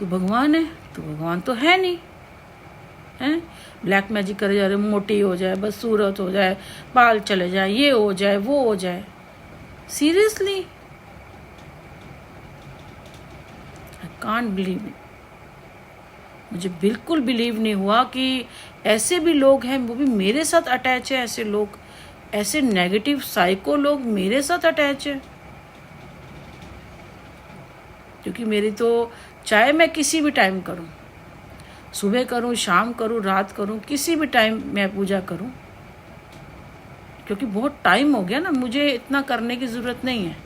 तू भगवान है? तू भगवान तो है नहीं है। ब्लैक मैजिक करे जा रहे, मोटी हो जाए, बस सूरत हो जाए, बाल चले जाए, ये हो जाए, वो हो जाए। Seriously I can't believe it. मुझे बिल्कुल बिलीव नहीं हुआ कि ऐसे भी लोग हैं, वो भी मेरे साथ अटैच है। ऐसे लोग, ऐसे नेगेटिव साइको लोग मेरे साथ अटैच है। क्योंकि मेरी तो, चाहे मैं किसी भी टाइम करूं, सुबह करूं, शाम करूं, रात करूं, किसी भी टाइम मैं पूजा करूं, क्योंकि बहुत टाइम हो गया ना, मुझे इतना करने की ज़रूरत नहीं है,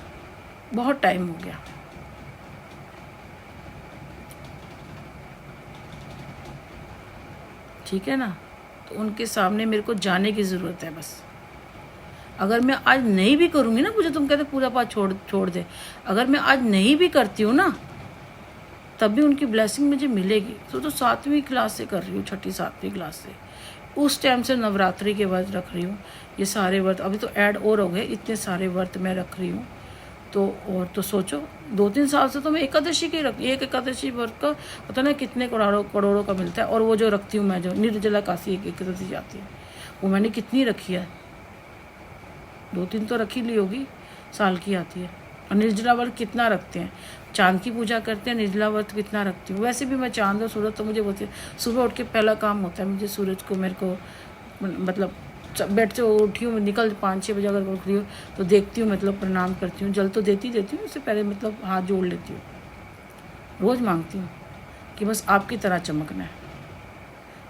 बहुत टाइम हो गया। ठीक है ना, तो उनके सामने मेरे को जाने की ज़रूरत है बस। अगर मैं आज नहीं भी करूँगी ना, मुझे तुम कहते पूजा पाठ छोड़ दे, अगर मैं आज नहीं भी करती हूँ ना, तब भी उनकी ब्लेसिंग मुझे मिलेगी। तो 7वीं क्लास से कर रही हूँ, 6ठी 7वीं क्लास से, उस टाइम से नवरात्रि के व्रत रख रही हूँ। ये सारे व्रत अभी तो ऐड और हो गए, इतने सारे व्रत मैं रख रही हूँ। तो और तो सोचो, 2-3 साल से तो मैं एकादशी की रखी, एक एकादशी व्रत का पता नहीं कितने करोड़ों का मिलता है। और वो जो रखती हूँ मैं, जो निर्जला काशी एक एकादशी आती है, वो मैंने कितनी रखी है, 2-3 तो रखी ली होगी, साल की आती है। और निर्जला व्रत कितना रखते हैं, चांद की पूजा करते हैं, निर्जला व्रत कितना रखती हूँ। वैसे भी मैं चांद और सूरज तो मुझे बहुत, सुबह उठ के पहला काम होता है मुझे सूरज को, मेरे को मतलब बेड से उठी हूँ, निकल 5-6 बजे अगर उठ रही हूँ तो देखती हूँ, मतलब प्रणाम करती हूँ, जल तो देती हूँ, उससे पहले मतलब हाथ जोड़ लेती हूँ, रोज़ मांगती हूँ कि बस आपकी तरह चमकना है।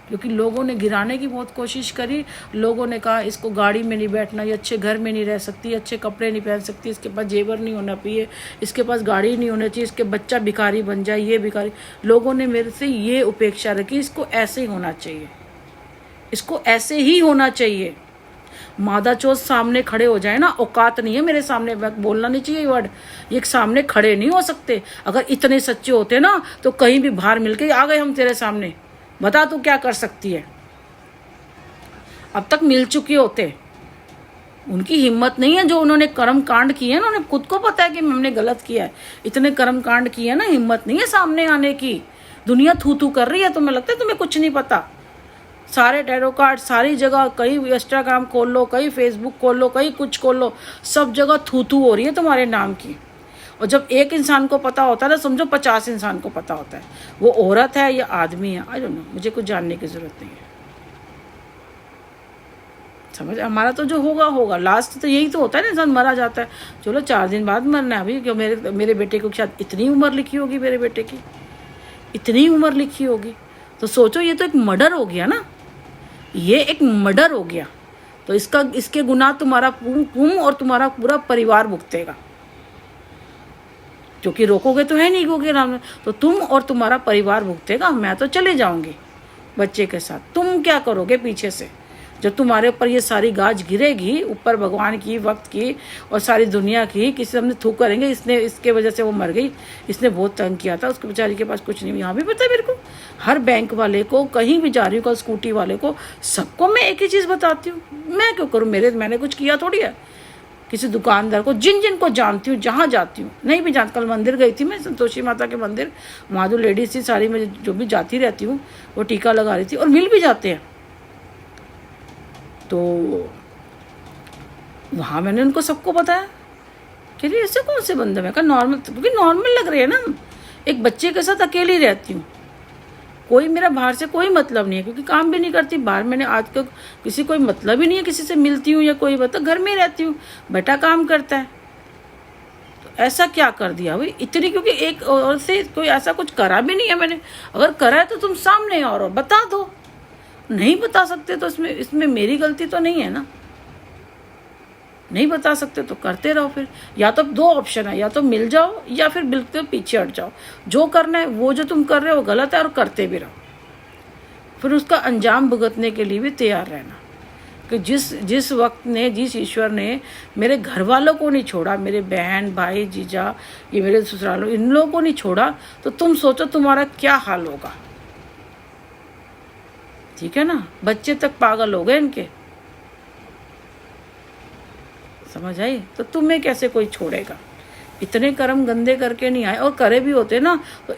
क्योंकि लोगों ने गिराने की बहुत कोशिश करी, लोगों ने कहा इसको गाड़ी में नहीं बैठना, ये अच्छे घर में नहीं रह सकती, अच्छे कपड़े नहीं पहन सकती, इसके पास जेवर नहीं होना चाहिए, इसके पास गाड़ी नहीं होना चाहिए, इसके बच्चा भिखारी बन जाए, ये भिखारी। लोगों ने मेरे से ये उपेक्षा रखी, इसको ऐसे ही होना चाहिए, इसको ऐसे ही होना चाहिए। मादा चोद सामने खड़े हो जाए ना, औकात नहीं है मेरे सामने, बोलना नहीं चाहिए वर्ड, ये सामने खड़े नहीं हो सकते। अगर इतने सच्चे होते ना तो कहीं भी बाहर मिलके आ गए हम तेरे सामने, बता तू क्या कर सकती है, अब तक मिल चुके होते। उनकी हिम्मत नहीं है, जो उन्होंने कर्म कांड किए हैं ना, उन्हें खुद को पता है कि हमने गलत किया है, इतने कर्म कांड किए हैं ना, हिम्मत नहीं है सामने आने की। दुनिया थू थू कर रही है, तुम्हें लगता है तुम्हें कुछ नहीं पता। सारे टैरो कार्ड सारी जगह, कहीं इंस्टाग्राम खोल लो, कहीं फेसबुक खोल लो, कहीं कुछ खोल लो, सब जगह थू थू हो रही है तुम्हारे नाम की। और जब एक इंसान को पता होता है ना, समझो 50 इंसान को पता होता है, वो औरत है या आदमी है, आई डोंट नो, मुझे कुछ जानने की जरूरत नहीं है। समझ, हमारा तो जो होगा होगा, लास्ट तो यही तो होता है ना, इंसान मरा जाता है, चलो 4 दिन बाद मरना है। अभी क्यों, मेरे बेटे को शायद इतनी उम्र लिखी होगी, मेरे बेटे की इतनी उम्र लिखी होगी, तो सोचो ये तो एक मर्डर हो गया ना, ये एक मर्डर हो गया। तो इसके गुनाह तुम्हारा तुम और तुम्हारा पूरा परिवार भुगतेगा, क्योंकि रोकोगे तो है नहीं गोगे राम, तो तुम और तुम्हारा परिवार भुगतेगा। मैं तो चले जाऊंगी बच्चे के साथ, तुम क्या करोगे पीछे से? जब तुम्हारे ऊपर ये सारी गाज गिरेगी, ऊपर भगवान की, वक्त की और सारी दुनिया की, किसी हमने थूक करेंगे, इसके वजह से वो मर गई, इसने बहुत तंग किया था, उसके बेचारी के पास कुछ नहीं। यहाँ भी पता है मेरे को, हर बैंक वाले को, कहीं भी जा रही हूँ, स्कूटी वाले को, सबको मैं एक ही चीज़ बताती हूँ। मैं क्यों करूँ, मैंने कुछ किया थोड़ी है। किसी दुकानदार को, जिन को जानती हूँ, जहाँ जाती हूँ, नहीं भी जानती, कल मंदिर गई थी मैं, संतोषी माता के मंदिर, वहाँ जो लेडीज थी सारी, मैं जो भी जाती रहती हूँ, वो टीका लगा रही थी, और मिल भी जाते हैं। तो वहाँ मैंने उनको सबको बताया कि ऐसे कौन से बंदे, मैं कहा नॉर्मल, क्योंकि नॉर्मल लग रहे हैं ना, एक बच्चे के साथ अकेली रहती हूँ, कोई मेरा बाहर से कोई मतलब नहीं है, क्योंकि काम भी नहीं करती बाहर, मैंने आज तक किसी कोई मतलब ही नहीं है, किसी से मिलती हूँ या कोई बता, घर में ही रहती हूँ, बेटा काम करता है। तो ऐसा क्या कर दिया भाई इतनी, क्योंकि एक और से कोई ऐसा कुछ करा भी नहीं है मैंने। अगर करा है तो तुम सामने और बता दो, नहीं बता सकते तो इसमें मेरी गलती तो नहीं है ना। नहीं बता सकते तो करते रहो फिर, या तो 2 ऑप्शन है, या तो मिल जाओ या फिर बिल्कुल पीछे हट जाओ। जो करना है, वो जो तुम कर रहे हो गलत है, और करते भी रहो, फिर उसका अंजाम भुगतने के लिए भी तैयार रहना। कि जिस वक्त ने, जिस ईश्वर ने मेरे घर वालों को नहीं छोड़ा, मेरे बहन भाई जीजा, ये मेरे ससुरालों, इन लोगों को नहीं छोड़ा, तो तुम सोचो तुम्हारा क्या हाल होगा। ठीक है ना, बच्चे तक पागल हो गए इनके, समझ आई? तो तुम्हें कैसे कोई छोड़ेगा? इतने कर्म गंदे करके नहीं आए, और करे भी होते ना तो